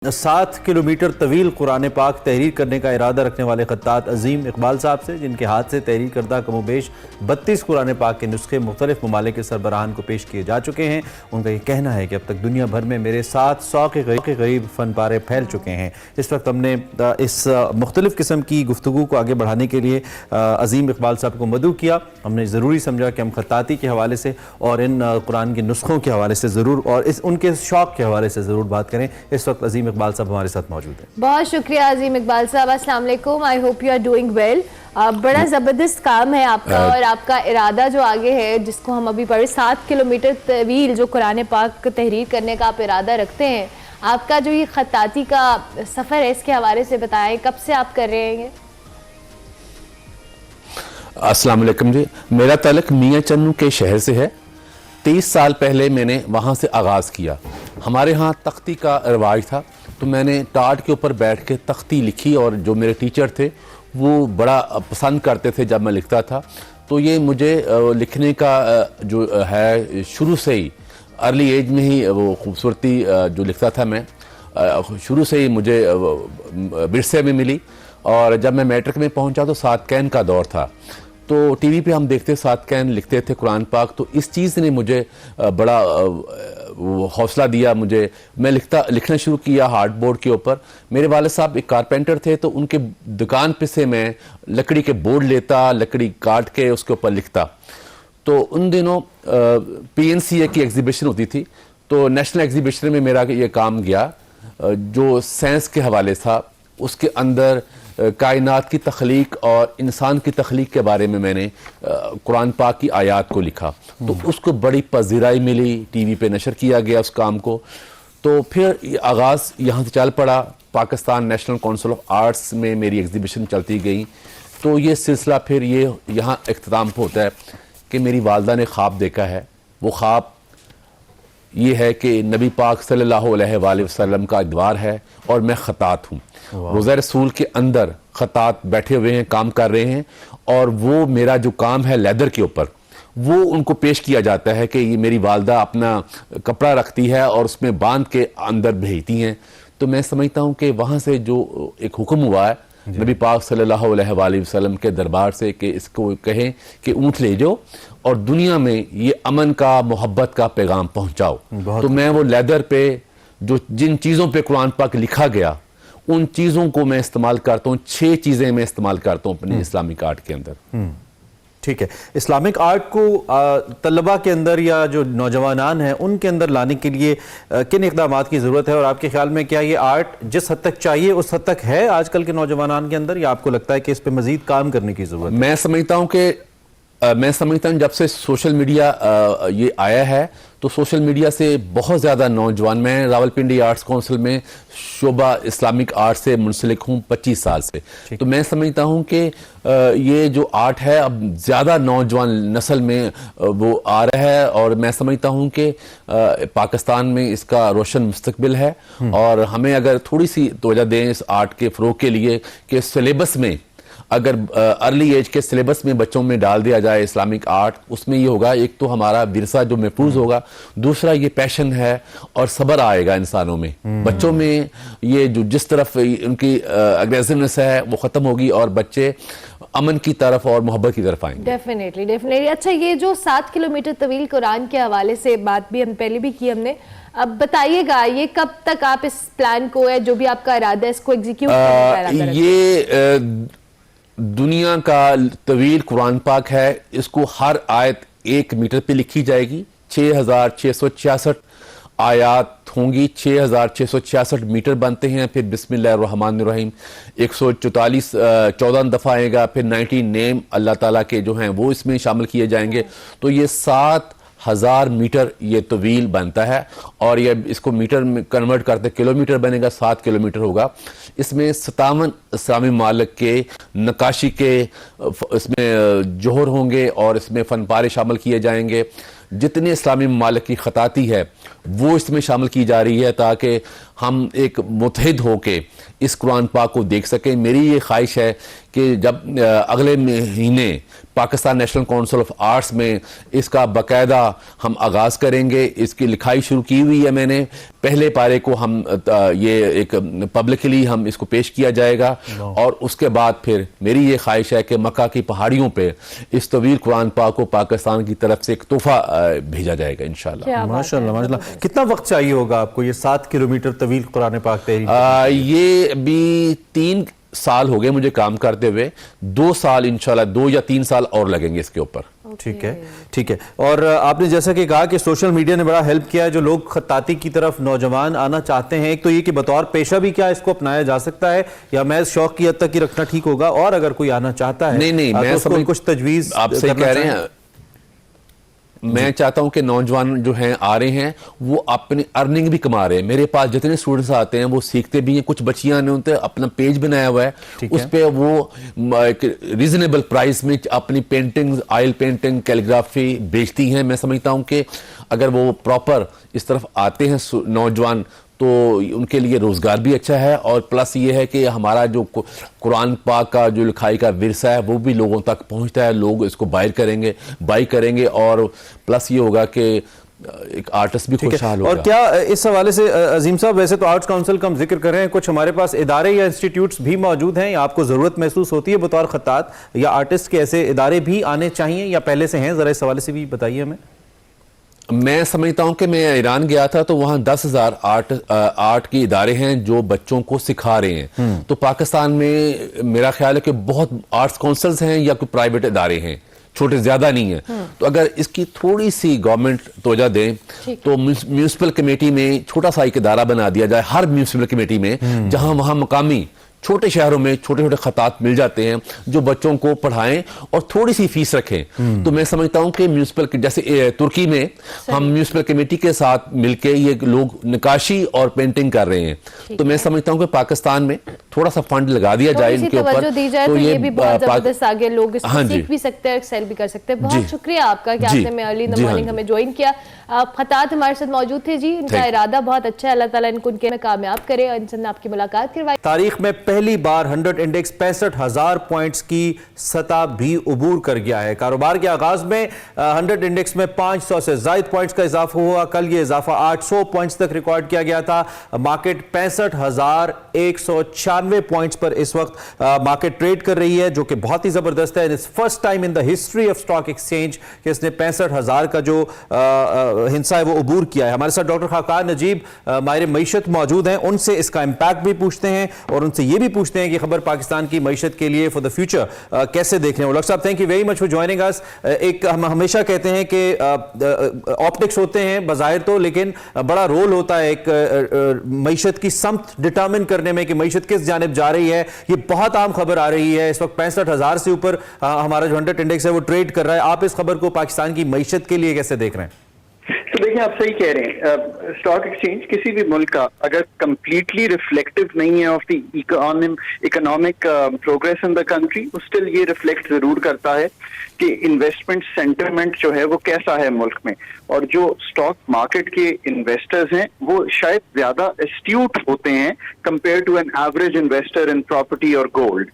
7 kilometre طویل قرآن پاک تحریر کرنے کا ارادہ رکھنے والے خطاط عظیم اقبال صاحب سے، جن کے ہاتھ سے تحریر کردہ کم و بیش 32 قرآن پاک کے نسخے مختلف ممالک کے سربراہان کو پیش کیے جا چکے ہیں۔ ان کا یہ کہنا ہے کہ اب تک دنیا بھر میں میرے 700 کے قریب فن پارے پھیل چکے ہیں۔ اس وقت ہم نے اس مختلف قسم کی گفتگو کو آگے بڑھانے کے لیے عظیم اقبال صاحب کو مدعو کیا۔ ہم نے ضروری سمجھا کہ ہم خطاطی کے حوالے سے اور ان قرآن کے نسخوں کے حوالے سے ضرور اور ان کے شوق کے حوالے سے ضرور بات کریں۔ اس وقت عظیم اقبال صاحب ہمارے ساتھ موجود ہیں۔ بہت شکریہ عظیم اقبال صاحب، السلام علیکم، I hope you are doing well. بڑا زبردست کام ہے آپ کا، اور آپ کا ارادہ جو آگے ہے جس کو ہم ابھی پڑھے 7 کلومیٹر طویل جو قرآن پاک تحریر کرنے کا آپ ارادہ رکھتے ہیں، آپ کا جو یہ خطاطی کا سفر ہے اس کے حوالے سے بتائیں، کب سے آپ کر رہے ہیں؟ السلام علیکم جی، میرا تعلق میاں چنو کے شہر سے ہے۔ 30 سال پہلے میں نے وہاں سے آغاز کیا۔ ہمارے ہاں تختی کا رواج تھا، تو میں نے ٹاٹ کے اوپر بیٹھ کے تختی لکھی، اور جو میرے ٹیچر تھے وہ بڑا پسند کرتے تھے جب میں لکھتا تھا۔ تو یہ مجھے لکھنے کا جو ہے شروع سے ہی ارلی ایج میں ہی وہ خوبصورتی جو لکھتا تھا میں شروع سے ہی مجھے ورثے میں ملی۔ اور جب میں میٹرک میں پہنچا تو سات کین کا دور تھا، تو ٹی وی پہ ہم دیکھتے سات کین لکھتے تھے قرآن پاک، تو اس چیز نے مجھے بڑا حوصلہ دیا۔ میں لکھنا شروع کیا ہارڈ بورڈ کے اوپر۔ میرے والد صاحب ایک کارپینٹر تھے، تو ان کے دکان پہ سے میں لکڑی کے بورڈ لیتا، لکڑی کاٹ کے اس کے اوپر لکھتا۔ تو ان دنوں پی این سی اے کی ایگزیبیشن ہوتی تھی، تو نیشنل ایگزیبیشن میں میرا یہ کام گیا جو سائنس کے حوالے تھا۔ اس کے اندر کائنات کی تخلیق اور انسان کی تخلیق کے بارے میں نے قرآن پاک کی آیات کو لکھا، تو اس کو بڑی پذیرائی ملی، ٹی وی پہ نشر کیا گیا اس کام کو۔ تو پھر آغاز یہاں سے چل پڑا، Pakistan national council of arts میں میری ایگزیبیشن چلتی گئی۔ تو یہ سلسلہ پھر یہاں اختتام ہوتا ہے کہ میری والدہ نے خواب دیکھا ہے۔ وہ خواب یہ ہے کہ نبی پاک صلی اللہ علیہ وآلہ وسلم کا ادوار ہے اور میں خطاط ہوں۔ روضہ رسول کے اندر خطاط بیٹھے ہوئے ہیں، کام کر رہے ہیں، اور وہ میرا جو کام ہے لیدر کے اوپر، وہ ان کو پیش کیا جاتا ہے کہ یہ میری والدہ اپنا کپڑا رکھتی ہے اور اس میں باندھ کے اندر بھیجتی ہیں۔ تو میں سمجھتا ہوں کہ وہاں سے جو ایک حکم ہوا ہے نبی پاک صلی اللہ علیہ وآلہ وسلم کے دربار سے کہ اس کو کہیں کہ اونٹ لے جاؤ اور دنیا میں یہ امن کا، محبت کا پیغام پہنچاؤ۔ تو میں وہ لیدر پہ جن چیزوں پہ قرآن پاک لکھا گیا، ان چیزوں کو میں استعمال کرتا ہوں۔ 6 چیزیں میں استعمال کرتا ہوں اپنے اسلامک آرٹ کے اندر۔ ٹھیک ہے، اسلامک آرٹ کو طلباء کے اندر یا جو نوجوانان ہیں ان کے اندر لانے کے لیے کن اقدامات کی ضرورت ہے، اور آپ کے خیال میں کیا یہ آرٹ جس حد تک چاہیے اس حد تک ہے آج کل کے نوجوانان کے اندر، یا آپ کو لگتا ہے کہ اس پہ مزید کام کرنے کی ضرورت ہے؟ میں سمجھتا ہوں جب سے سوشل میڈیا یہ آیا ہے، تو سوشل میڈیا سے بہت زیادہ نوجوان، میں راولپنڈی آرٹس کونسل میں شعبہ اسلامک آرٹ سے منسلک ہوں 25 سال سے، تو میں سمجھتا ہوں کہ یہ جو آرٹ ہے اب زیادہ نوجوان نسل میں وہ آ رہا ہے، اور میں سمجھتا ہوں کہ پاکستان میں اس کا روشن مستقبل ہے۔ اور ہمیں اگر تھوڑی سی توجہ دیں اس آرٹ کے فروغ کے لیے کہ سلیبس میں، اگر ارلی ایج کے سلیبس میں بچوں میں ڈال دیا جائے اسلامک آرٹ، اس میں یہ ہوگا ایک تو ہمارا ورثہ جو محفوظ ہوگا، دوسرا یہ پیشن ہے اور صبر آئے گا انسانوں میں، بچوں میں یہ جو جس طرف ان کی اگریسونیس ہے وہ ختم ہوگی، اور بچے امن کی طرف اور محبت کی طرف آئیں گے۔ ڈیفینیٹلی۔ اچھا، یہ جو 7 کلومیٹر طویل قرآن کے حوالے سے بات بھی ہم پہلے بھی کی ہم نے، اب بتائیے گا یہ کب تک آپ اس پلان کو ہے جو بھی آپ کا ارادہ ہے اس کو ایگزیکیوٹ کرنے کا ارادہ رکھتے ہیں؟ یہ دنیا کا طویل قرآن پاک ہے، اس کو ہر آیت 1 میٹر پہ لکھی جائے گی۔ 6666 آیات ہوں گی، 6666 میٹر بنتے ہیں۔ پھر بسم اللہ الرحمن الرحیم 144 14 دفعہ آئے گا، پھر 19 نیم اللہ تعالیٰ کے جو ہیں وہ اس میں شامل کیے جائیں گے۔ تو یہ 7000 میٹر یہ طویل بنتا ہے، اور یہ اس کو میٹر میں کنورٹ کرتے کلومیٹر بنے گا، 7 کلومیٹر ہوگا۔ اس میں 57 اسلامی ممالک کے نقاشی کے اس میں جوہر ہوں گے، اور اس میں فن پارے شامل کیے جائیں گے۔ جتنے اسلامی ممالک کی خطاطی ہے وہ اس میں شامل کی جا رہی ہے، تاکہ ہم ایک متحد ہو کے اس قرآن پاک کو دیکھ سکیں. میری یہ خواہش ہے کہ جب اگلے مہینے Pakistan national council of arts میں اس کا باقاعدہ ہم آغاز کریں گے. اس کی لکھائی شروع کی ہوئی ہے میں نے. پہلے پارے کو ہم یہ ایک پبلکلی ہم اس کو پیش کیا جائے گا, اور اس کے بعد پھر میری یہ خواہش ہے کہ مکہ کی پہاڑیوں پہ اس طویل قرآن پاک کو پاکستان کی طرف سے ایک تحفہ بھیجا جائے گا انشاءاللہ. ماشاءاللہ ماشاءاللہ. کتنا وقت چاہیے ہوگا آپ کو یہ 7 کلومیٹر طویل قرآن پاک تحریر؟ یہ ابھی 3 سال ہو گئے مجھے کام کرتے ہوئے. 2 سال انشاءاللہ 2 یا 3 سال اور لگیں گے اس کے اوپر. ٹھیک ہے ٹھیک ہے. اور آپ نے جیسا کہ کہا کہ سوشل میڈیا نے بڑا ہیلپ کیا ہے جو لوگ خطاطی کی طرف نوجوان آنا چاہتے ہیں. ایک تو یہ کہ بطور پیشہ بھی کیا اس کو اپنایا جا سکتا ہے یا محض شوق کی حد تک ہی رکھنا ٹھیک ہوگا, اور اگر کوئی آنا چاہتا ہے نہیں تو اس کو کچھ تجویز آپ سے کہہ رہے ہیں. میں چاہتا ہوں کہ نوجوان جو ہیں آ رہے ہیں وہ اپنی ارننگ بھی کما رہے ہیں. میرے پاس جتنے اسٹوڈنٹس آتے ہیں وہ سیکھتے بھی ہیں. کچھ بچیاں نے انہیں اپنا پیج بنایا ہوا ہے, اس پہ وہ ایک ریزنیبل پرائس میں اپنی پینٹنگ, آئل پینٹنگ, کیلیگرافی بیچتی ہیں. میں سمجھتا ہوں کہ اگر وہ پراپر اس طرف آتے ہیں نوجوان تو ان کے لیے روزگار بھی اچھا ہے, اور پلس یہ ہے کہ ہمارا جو قرآن پاک کا جو لکھائی کا ورثہ ہے وہ بھی لوگوں تک پہنچتا ہے. لوگ اس کو بائی کریں گے, اور پلس یہ ہوگا کہ ایک آرٹسٹ بھی خوشحال ہوگا. اور کیا اس حوالے سے عظیم صاحب, ویسے تو آرٹس کونسل کا ہم ذکر کر رہے ہیں, کچھ ہمارے پاس ادارے یا انسٹیٹیوٹس بھی موجود ہیں یا آپ کو ضرورت محسوس ہوتی ہے بطور خطاط یا آرٹسٹ کے ایسے ادارے بھی آنے چاہیے یا پہلے سے ہیں؟ ذرا اس حوالے سے بھی بتائیے ہمیں. میں سمجھتا ہوں کہ میں ایران گیا تھا تو وہاں 10,000 آرٹ کے ادارے ہیں جو بچوں کو سکھا رہے ہیں. تو پاکستان میں میرا خیال ہے کہ بہت آرٹس کونسلز ہیں یا کوئی پرائیویٹ ادارے ہیں, چھوٹے زیادہ نہیں ہیں. تو اگر اس کی تھوڑی سی گورنمنٹ توجہ دیں تو میونسپل کمیٹی میں چھوٹا سا ایک ادارہ بنا دیا جائے ہر میونسپل کمیٹی میں, جہاں وہاں مقامی چھوٹے شہروں میں چھوٹے چھوٹے خطاط مل جاتے ہیں جو بچوں کو پڑھائیں اور تھوڑی سی فیس رکھیں. تو میں سمجھتا ہوں کہ میونسپل جیسے ترکی میں ہم میونسپل کمیٹی کے ساتھ مل کے یہ لوگ نقاشی اور پینٹنگ کر رہے ہیں. تو میں سمجھتا ہوں کہ پاکستان میں تھوڑا سا فنڈ لگا دیا جائے ان کے اوپر تو یہ بھی بہت زبردست آگے لوگ اس کو سیکھ بھی سکتے ہیں, ایکسل بھی کر سکتے ہیں. بہت شکریہ آپ کا کہ آپ نے میں ارلی ان دی مارننگ ہمیں جوائن کیا. خطاط ہمارے ساتھ موجود تھے جی, ان کا ارادہ بہت اچھا ہے, اللہ تعالیٰ ان کو ان کے میں کامیاب کرے اور ان سے آپ کی ملاقات کروائی. تاریخ میں پہلی بار 100 انڈیکس 65,000 پوائنٹس کی سطح بھی عبور کر گیا ہے. کاروبار کے آغاز میں 100 انڈیکس میں 500 سے زائد پوائنٹس کا اضافہ ہوا. کل یہ اضافہ 800 پوائنٹس تک ریکارڈ کیا گیا تھا. مارکیٹ 65,196 پوائنٹس پر اس وقت مارکیٹ ٹریڈ کر رہی ہے, جو کہ بہت ہی زبردست ہے. It's first time in the history of stock exchange کہ اس نے 65,000 کا جو ہنسا ہے وہ عبور کیا ہے. ہمارے ساتھ ڈاکٹر خاقان نجیب ماہر معیشت موجود ہیں, ان سے اس کا امپیکٹ بھی پوچھتے ہیں اور ان سے یہ بھی پوچھتے ہیں کہ خبر پاکستان کی معیشت کے لیے فور دا فیوچر کیسے دیکھ رہے ہیں. ڈاکٹر صاحب thank you very much for joining us. ایک ہم ہمیشہ کہتے ہیں کہ آپٹکس ہوتے ہیں بظاہر تو, لیکن بڑا رول ہوتا ہے ایک معیشت کی سمت ڈٹرمن کرنے میں کہ معیشت کس جانب جا رہی ہے. یہ بہت عام خبر آ رہی ہے اس وقت 65,000 سے اوپر ہمارا جو 100 انڈیکس ہے وہ ٹریڈ کر رہا ہے. آپ اس خبر کو پاکستان کی معیشت کے لیے کیسے دیکھ رہے ہیں؟ تو دیکھیں, آپ صحیح کہہ رہے ہیں. اسٹاک ایکسچینج کسی بھی ملک کا اگر کمپلیٹلی ریفلیکٹو نہیں ہے of the economic progress in the country, still یہ ریفلیکٹ ضرور کرتا ہے کہ انویسٹمنٹ سینٹیمنٹ جو ہے وہ کیسا ہے ملک میں. اور جو اسٹاک مارکیٹ کے انویسٹرز ہیں وہ شاید زیادہ اسٹیوٹ ہوتے ہیں compare to an average investor in property اور گولڈ.